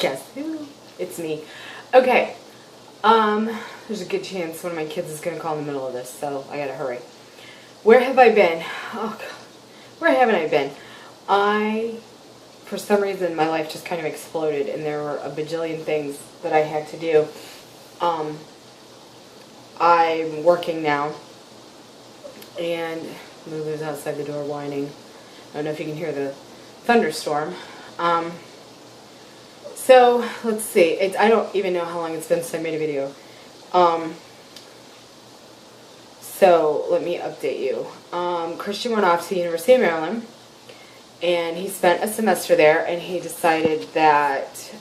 Guess who? It's me. Okay. There's a good chance one of my kids is going to call in the middle of this, so I gotta hurry. Where have I been? Oh, God. Where haven't I been? For some reason, my life just kind of exploded, and there were a bajillion things that I had to do. I'm working now, and Lulu's outside the door whining. I don't know if you can hear the thunderstorm. So, let's see. I don't even know how long it's been since I made a video. So, let me update you. Christian went off to the University of Maryland, and he spent a semester there, and he decided that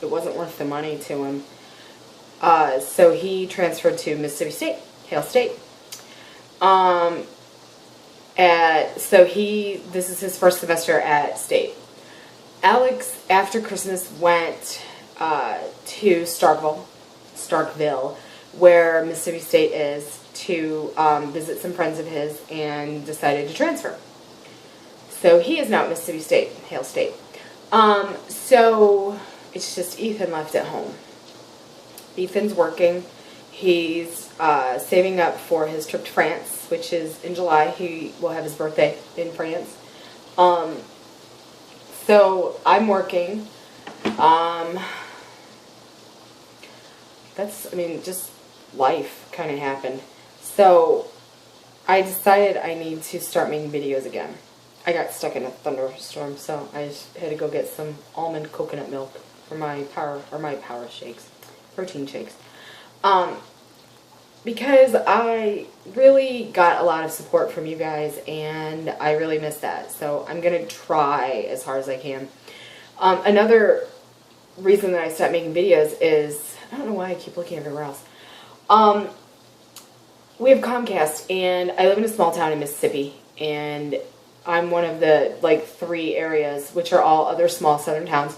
it wasn't worth the money to him. So he transferred to Mississippi State, Hale State. This is his first semester at State. Alex, after Christmas, went to Starkville, where Mississippi State is, to visit some friends of his, and decided to transfer. So he is now at Mississippi State, Hale State. So it's just Ethan left at home. Ethan's working. He's saving up for his trip to France, which is in July. He will have his birthday in France. So I'm working. Just life kind of happened. So I decided I need to start making videos again. I got stuck in a thunderstorm, so I just had to go get some almond coconut milk for my power shakes, protein shakes. Because I really got a lot of support from you guys, and I really miss that. So I'm going to try as hard as I can. Another reason that I stopped making videos is, I don't know why I keep looking everywhere else. We have Comcast, and I live in a small town in Mississippi, and I'm one of the 3 areas, which are all other small southern towns,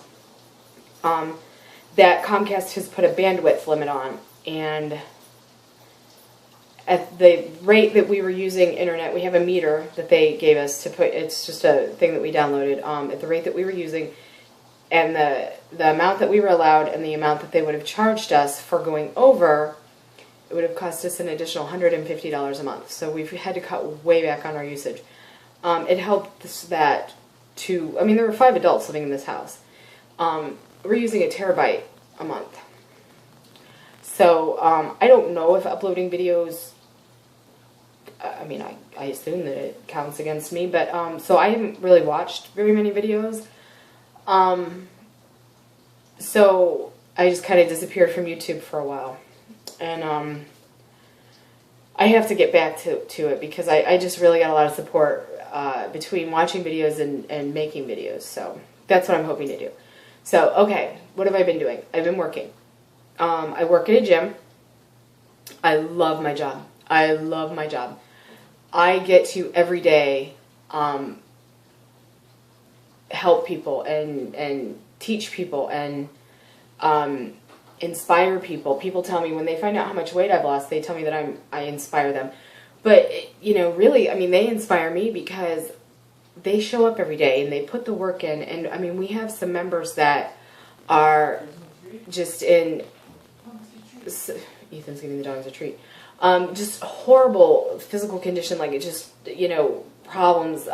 that Comcast has put a bandwidth limit on. And at the rate that we were using internet, we have a meter that they gave us to put, it's just a thing that we downloaded, at the rate that we were using, and the amount that we were allowed, and the amount that they would have charged us for going over, it would have cost us an additional $150 a month. So we've had to cut way back on our usage. It helped that to, there were 5 adults living in this house. We're using a terabyte a month. So, I don't know if uploading videos, I assume that it counts against me, but, so I haven't really watched very many videos. So I just kind of disappeared from YouTube for a while. And, I have to get back to it, because I just really got a lot of support, between watching videos and making videos. So that's what I'm hoping to do. So, okay, what have I been doing? I've been working. I work at a gym. I love my job. I love my job. I get to every day help people and teach people and inspire people. People tell me when they find out how much weight I've lost, they tell me that I inspire them. But, really, they inspire me because they show up every day and they put the work in. And, we have some members that are just in, Ethan's giving the dogs a treat, just horrible physical condition, like it just, problems,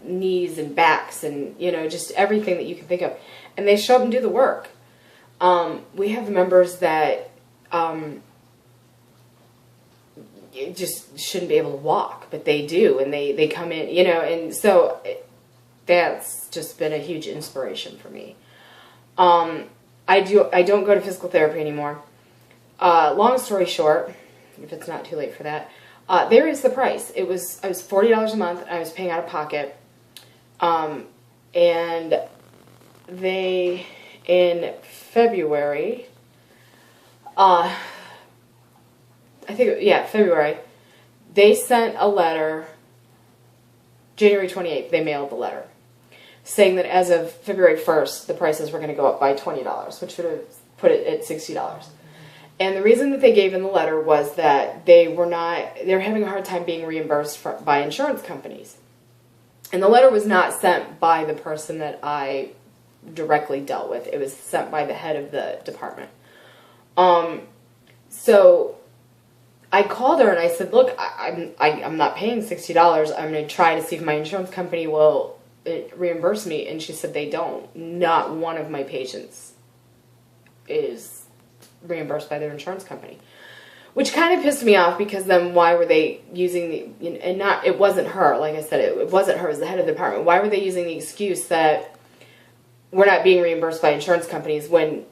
knees and backs and, just everything that you can think of. And they show up and do the work. We have members that just shouldn't be able to walk, but they do, and they come in, and so that's just been a huge inspiration for me. I don't go to physical therapy anymore. Long story short, if it's not too late for that, there is the price. I was $40 a month, and I was paying out of pocket, and they, in February, February, they sent a letter, January 28th, they mailed the letter, saying that as of February 1st, the prices were going to go up by $20, which would have put it at $60. And the reason that they gave in the letter was that they were having a hard time being reimbursed by insurance companies. And the letter was not sent by the person that I directly dealt with. It was sent by the head of the department. So I called her and I said, look, I'm not paying $60. I'm going to try to see if my insurance company will reimburse me. And she said they don't. Not one of my patients is reimbursed by their insurance company. Which kind of pissed me off, because then why were they using it wasn't her, like I said, it wasn't her, it was the head of the department. Why were they using the excuse that we're not being reimbursed by insurance companies when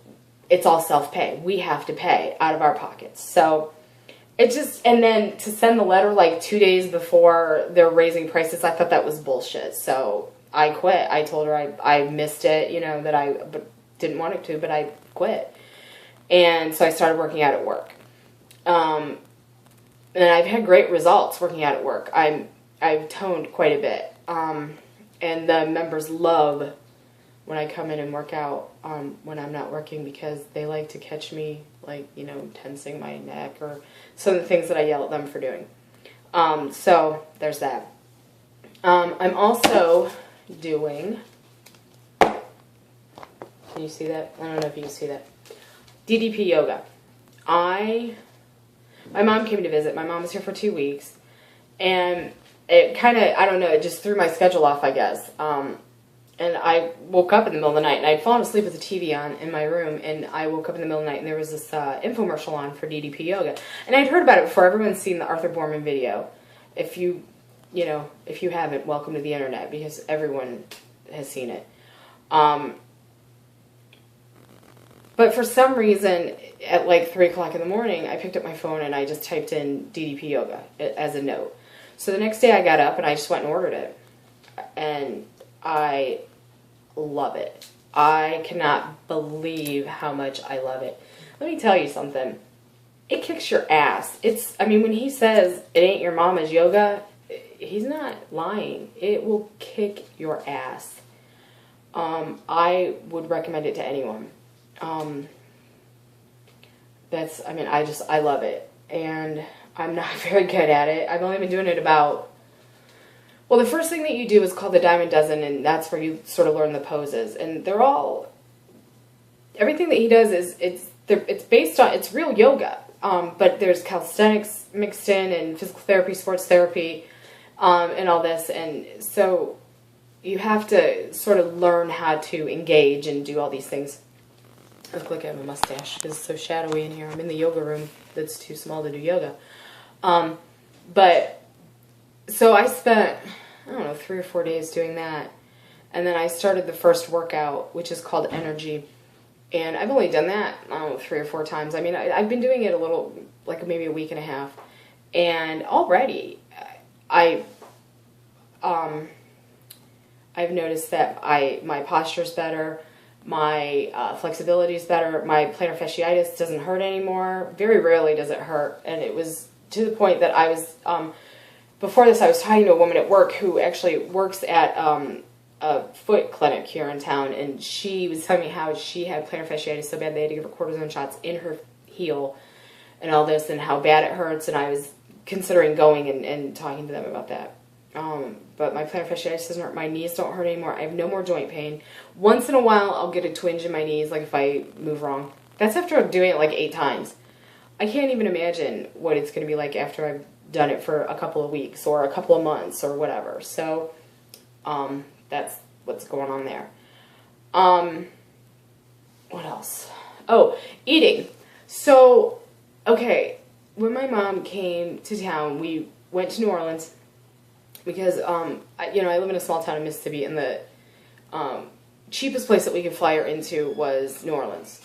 it's all self-pay? We have to pay out of our pockets. So it just, and then to send the letter like 2 days before they're raising prices, I thought that was bullshit. So I quit. I told her I missed it, that I didn't want it to, but I quit. And so I started working out at work. And I've had great results working out at work. I've toned quite a bit. And the members love when I come in and work out, when I'm not working, because they like to catch me, like, tensing my neck or some of the things that I yell at them for doing. So there's that. I'm also doing, can you see that? I don't know if you can see that. DDP yoga. My mom came to visit. My mom was here for 2 weeks. And it kind of, I don't know, it just threw my schedule off, I guess. And I woke up in the middle of the night, and I'd fallen asleep with the TV on in my room, and I woke up in the middle of the night, and there was this infomercial on for DDP yoga. And I'd heard about it before. Everyone's seen the Arthur Borman video. If you haven't, welcome to the internet, because everyone has seen it. But for some reason, at like 3 o'clock in the morning, I picked up my phone and I just typed in DDP yoga as a note. So the next day I got up and I just went and ordered it. And I love it. I cannot believe how much I love it. Let me tell you something. It kicks your ass. When he says it ain't your mama's yoga, he's not lying. It will kick your ass. I would recommend it to anyone. I love it, and I'm not very good at it. I've only been doing it the first thing that you do is called the Diamond Dozen, and that's where you sort of learn the poses, and everything that he does it's based on, it's real yoga, but there's calisthenics mixed in, and physical therapy, sports therapy, and all this, and so you have to sort of learn how to engage and do all these things. I look like I have a mustache because it's so shadowy in here. I'm in the yoga room that's too small to do yoga. So I spent, 3 or 4 days doing that. And then I started the first workout, which is called Energy. And I've only done that, 3 or 4 times. I've been doing it a little, like maybe a week and a half. And already, I've noticed that my posture's better. My flexibility is better. My plantar fasciitis doesn't hurt anymore. Very rarely does it hurt. And it was to the point that I was, before this, I was talking to a woman at work who actually works at a foot clinic here in town. And she was telling me how she had plantar fasciitis so bad they had to give her cortisone shots in her heel and all this, and how bad it hurts. And I was considering going and talking to them about that. But my plantar fasciitis doesn't hurt. My knees don't hurt anymore. I have no more joint pain. Once in a while, I'll get a twinge in my knees, like if I move wrong. That's after doing it like 8 times. I can't even imagine what it's going to be like after I've done it for a couple of weeks or a couple of months or whatever. So, that's what's going on there. What else? Oh, eating. So, okay, when my mom came to town, we went to New Orleans. Because, I live in a small town in Mississippi, and the cheapest place that we could fly her into was New Orleans.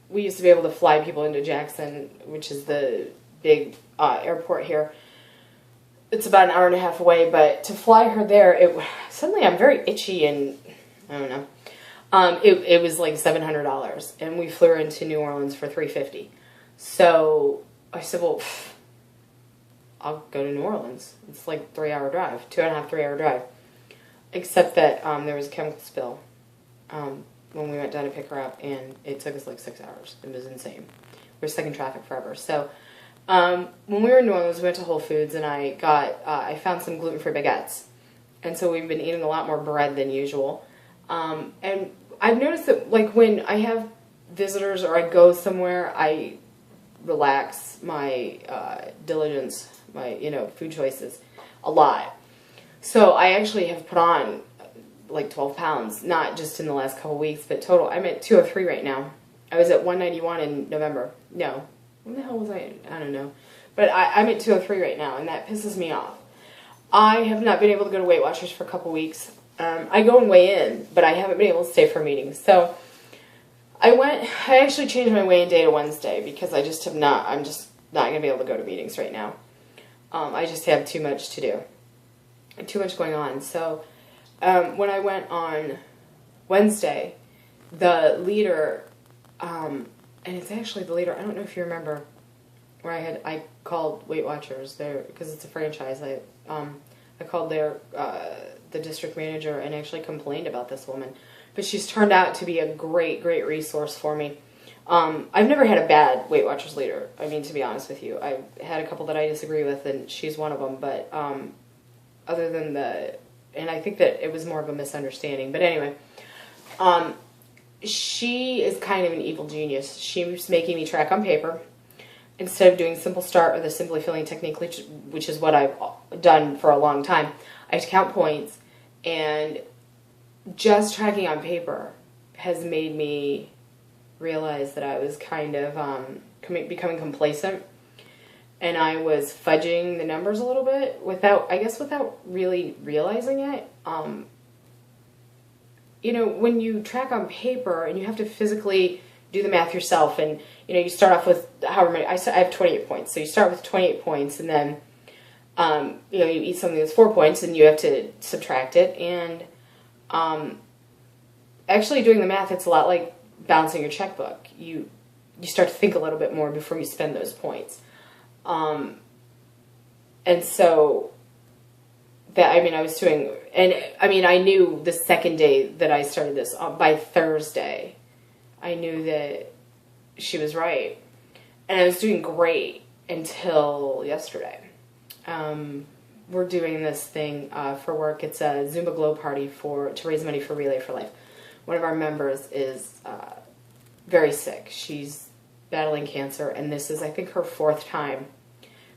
We used to be able to fly people into Jackson, which is the big airport here. It's about an hour and a half away, but to fly her there, suddenly I'm very itchy, and I don't know. It was like $700, and we flew her into New Orleans for $350. So I said, well, I'll go to New Orleans. It's like 3-hour drive, 2.5, 3-hour drive. Except that there was a chemical spill when we went down to pick her up, and it took us like 6 hours. It was insane. We were stuck in traffic forever. So when we were in New Orleans, we went to Whole Foods, and I found some gluten-free baguettes. And so we've been eating a lot more bread than usual. And I've noticed that, like, when I have visitors or I go somewhere, I relax my diligence, my, food choices a lot. So I actually have put on like 12 pounds, not just in the last couple weeks, but total. I'm at 203 right now. I was at 191 in November. No. When the hell was I? I don't know. But I'm at 203 right now, and that pisses me off. I have not been able to go to Weight Watchers for a couple weeks. I go and weigh in, but I haven't been able to stay for meetings. So I actually changed my weigh-in day to Wednesday because I'm just not going to be able to go to meetings right now. I just have too much to do. Too much going on. So when I went on Wednesday, the leader, and it's actually the leader, I don't know if you remember, where I called Weight Watchers there, because it's a franchise. I called the district manager and actually complained about this woman. But she's turned out to be a great, great resource for me. I've never had a bad Weight Watchers leader, I mean, to be honest with you. I've had a couple that I disagree with, and she's one of them. But other than and I think that it was more of a misunderstanding. But anyway, she is kind of an evil genius. She was making me track on paper instead of doing Simple Start or the Simply Filling technique, which is what I've done for a long time. I have to count points, and just tracking on paper has made me realize that I was kind of becoming complacent, and I was fudging the numbers a little bit without really realizing it. When you track on paper and you have to physically do the math yourself, and you start off with however many. I have 28 points, so you start with 28 points, and then you eat something that's 4 points, and you have to subtract it. And actually doing the math, it's a lot like balancing your checkbook. You start to think a little bit more before you spend those points. And so I was doing, and I knew the second day that I started this, by Thursday, I knew that she was right. And I was doing great until yesterday. We're doing this thing for work. It's a Zumba Glow party to raise money for Relay for Life. One of our members is very sick. She's battling cancer, and this is, I think, her 4th time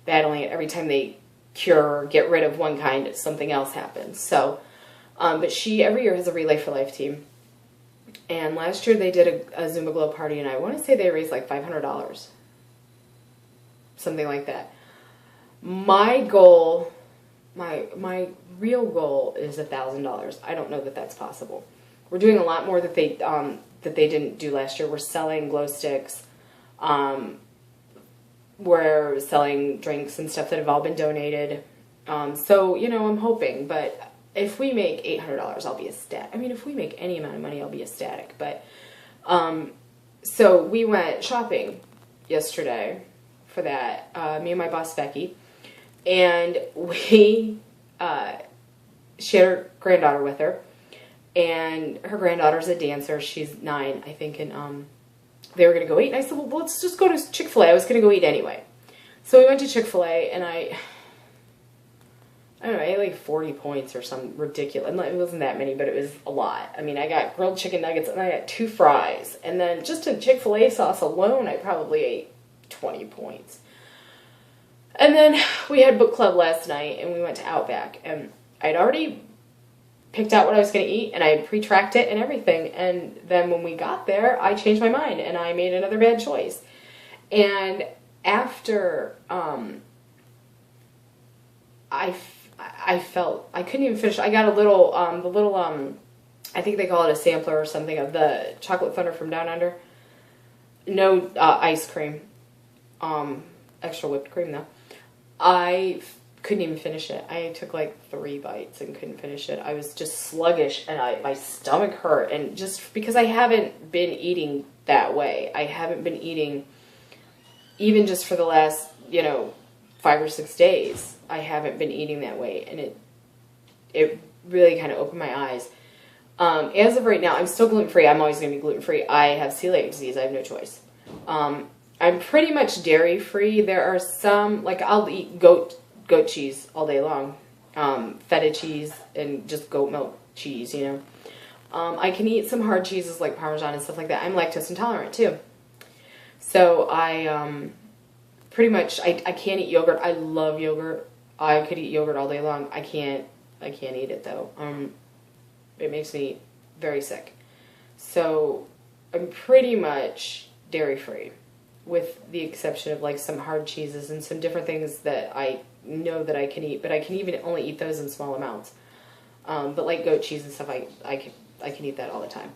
battling it. Every time they cure or get rid of one kind, something else happens. So, but she every year has a Relay for Life team. And last year they did a Zumba Glow party, and I want to say they raised like $500. Something like that. My goal, my real goal is $1,000. I don't know that that's possible. We're doing a lot more that they didn't do last year. We're selling glow sticks. We're selling drinks and stuff that have all been donated. So, I'm hoping. But if we make $800, I'll be ecstatic. If we make any amount of money, I'll be ecstatic. But, so we went shopping yesterday for that, me and my boss, Becky. And she had her granddaughter with her. And her granddaughter's a dancer. She's 9, I think, and they were going to go eat. And I said, well, let's just go to Chick-fil-A. I was going to go eat anyway. So we went to Chick-fil-A, and I don't know, I had like 40 points or some ridiculous. It wasn't that many, but it was a lot. I got grilled chicken nuggets, and I got 2 fries. And then just in Chick-fil-A sauce alone, I probably ate 20 points. And then we had book club last night, and we went to Outback. And I'd already picked out what I was going to eat, and I pre-tracked it and everything. And then when we got there, I changed my mind, and I made another bad choice. And after I felt I couldn't even finish. I got a little I think they call it a sampler or something of the Chocolate Thunder from Down Under. No ice cream, extra whipped cream though. I couldn't even finish it. I took like 3 bites and couldn't finish it. I was just sluggish, and my stomach hurt, and just because I haven't been eating that way. I haven't been eating even just for the last 5 or 6 days. I haven't been eating that way, and it really kind of opened my eyes. As of right now, I'm still gluten-free. I'm always going to be gluten-free. I have celiac disease. I have no choice. I'm pretty much dairy-free. There are some, like, I'll eat goat cheese all day long. Feta cheese and just goat milk cheese, I can eat some hard cheeses like Parmesan and stuff like that. I'm lactose intolerant too. So I pretty much, I can't eat yogurt. I love yogurt. I could eat yogurt all day long. I can't eat it though. It makes me very sick. So I'm pretty much dairy free, with the exception of like some hard cheeses and some different things that I know that I can eat, but I can even only eat those in small amounts. But like goat cheese and stuff, I can eat that all the time.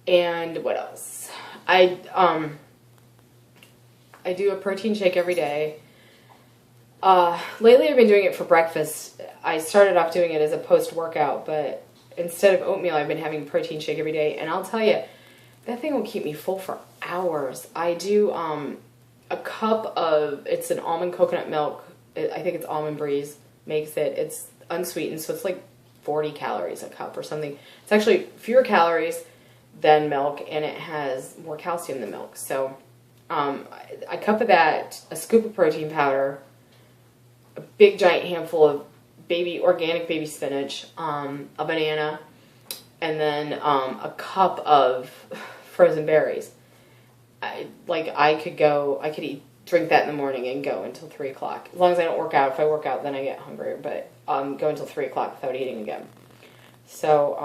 And what else? I do a protein shake every day. Lately I've been doing it for breakfast. I started off doing it as a post-workout, but instead of oatmeal, I've been having a protein shake every day. And I'll tell you, that thing will keep me full for hours. I do a cup of, it's an almond coconut milk. I think it's Almond Breeze makes it. It's unsweetened, so it's like 40 calories a cup or something. It's actually fewer calories than milk, and it has more calcium than milk. So a cup of that, a scoop of protein powder, a big giant handful of organic baby spinach, a banana, and then a cup of frozen berries. I could drink that in the morning and go until 3 o'clock. As long as I don't work out. If I work out, then I get hungry. But go until 3 o'clock without eating again. So,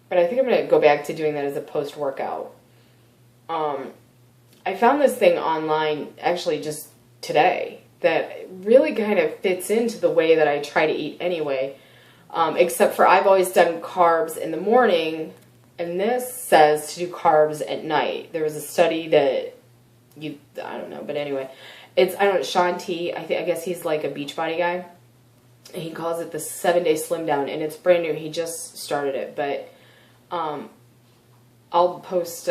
but I think I'm going to go back to doing that as a post-workout. I found this thing online actually just today that really kind of fits into the way that I try to eat anyway. Except for I've always done carbs in the morning, and this says to do carbs at night. There was a study that I don't know, but anyway, Sean T. I guess he's like a Beachbody guy. And he calls it the 7-day slim down, and it's brand new. He just started it, but I'll post.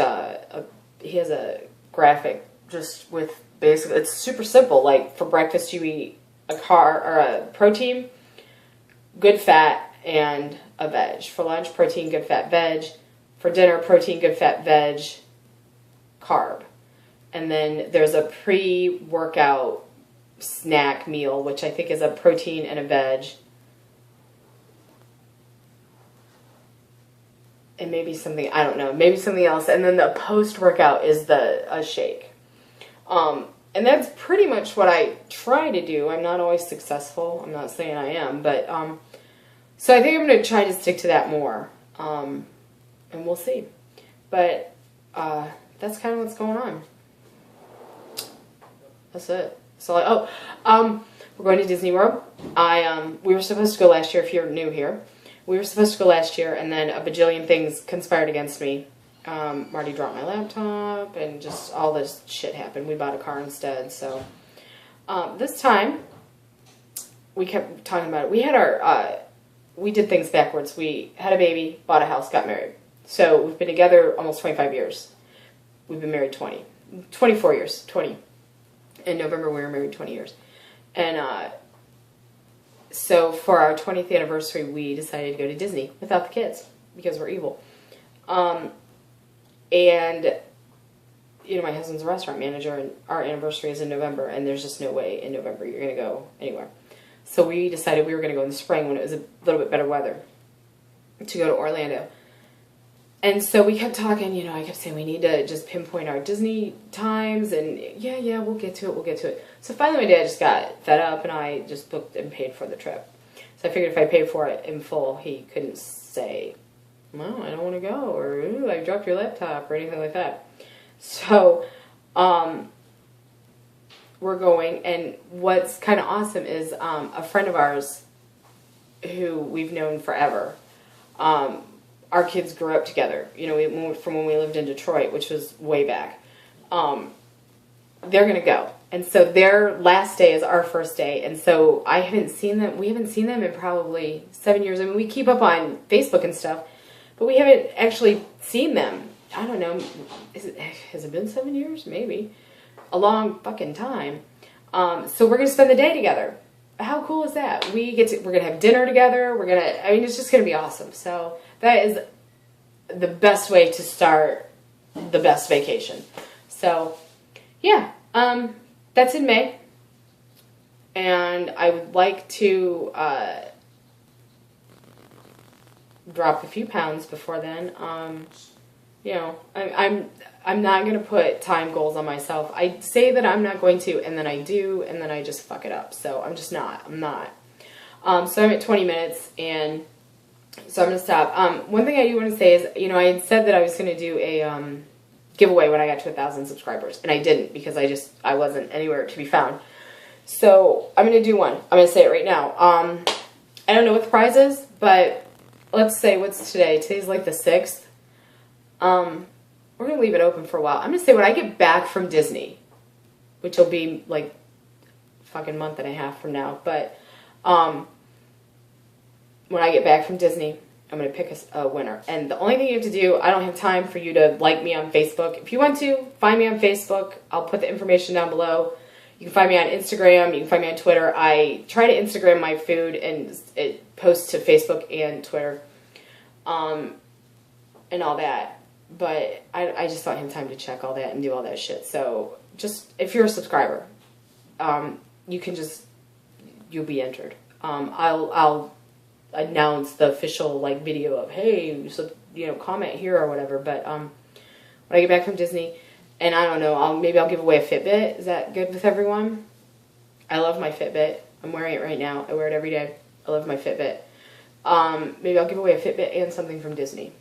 He has a graphic just with basically, it's super simple. Like for breakfast, you eat a protein, good fat, and a veg. For lunch, protein, good fat, veg. For dinner, protein, good fat, veg, carb. And then there's a pre-workout snack meal, which I think is a protein and a veg. And maybe something, I don't know, maybe something else. And then the post-workout is a shake. And that's pretty much what I try to do. I'm not always successful. I'm not saying I am. But, so I think I'm going to try to stick to that more. And we'll see. But that's kind of what's going on. That's it. So, we're going to Disney World. We were supposed to go last year, if you're new here. We were supposed to go last year, and then a bajillion things conspired against me. Marty dropped my laptop, and just all this shit happened. We bought a car instead, so. This time, we kept talking about it. We had we did things backwards. We had a baby, bought a house, got married. So, we've been together almost 25 years. We've been married 24 years, 20. In November, we were married 20 years. And so for our 20th anniversary, we decided to go to Disney without the kids because we're evil. And, my husband's a restaurant manager, and our anniversary is in November, and there's just no way in November you're going to go anywhere. So we decided we were going to go in the spring when it was a little bit better weather to go to Orlando. And so we kept talking, I kept saying we need to just pinpoint our Disney times, and yeah, we'll get to it. So finally my dad just got fed up, and I just booked and paid for the trip. So I figured if I paid for it in full, he couldn't say, well, I don't want to go, or ooh, I dropped your laptop, or anything like that. So, we're going, and what's kind of awesome is a friend of ours who we've known forever, our kids grew up together. From when we lived in Detroit, which was way back. They're going to go. And so their last day is our first day. And so I haven't seen them. We haven't seen them in probably 7 years. I mean, we keep up on Facebook and stuff, but we haven't actually seen them. I don't know. Has it been 7 years? Maybe. A long fucking time. So we're going to spend the day together. How cool is that? We're going to have dinner together. It's just going to be awesome. So that is the best way to start the best vacation. So, yeah, that's in May. And I would like to drop a few pounds before then. You know, I'm not gonna put time goals on myself. I say that I'm not going to, and then I do, and then I just fuck it up. So I'm just not. I'm not. So I'm at 20 minutes, and so I'm gonna stop. One thing I do want to say is, you know, I had said that I was gonna do a giveaway when I got to 1,000 subscribers, and I didn't because I wasn't anywhere to be found. So I'm gonna do one. I'm gonna say it right now. I don't know what the prize is, but let's say, what's today? Today's like the 6th. We're gonna leave it open for a while. I'm gonna say when I get back from Disney, which will be like fucking month and a half from now, but when I get back from Disney, I'm going to pick a winner. And the only thing you have to do, I don't have time for you to like me on Facebook. If you want to, find me on Facebook. I'll put the information down below. You can find me on Instagram. You can find me on Twitter. I try to Instagram my food and it posts to Facebook and Twitter and all that. But I just don't have time to check all that and do all that shit. So just, if you're a subscriber, you can just, you'll be entered. I'll announce the official like video of, hey, so, you know, comment here or whatever. But when I get back from Disney, and I don't know, maybe I'll give away a Fitbit. Is that good with everyone? I love my Fitbit. I'm wearing it right now. I wear it every day. I love my Fitbit. Maybe I'll give away a Fitbit and something from Disney.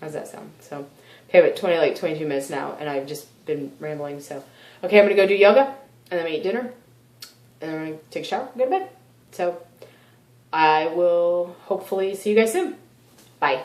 How's that sound? So, okay, but 22 minutes now, and I've just been rambling. So, okay, I'm gonna go do yoga, and then I'm gonna eat dinner, and then I'm gonna take a shower, go to bed. So, I will hopefully see you guys soon. Bye.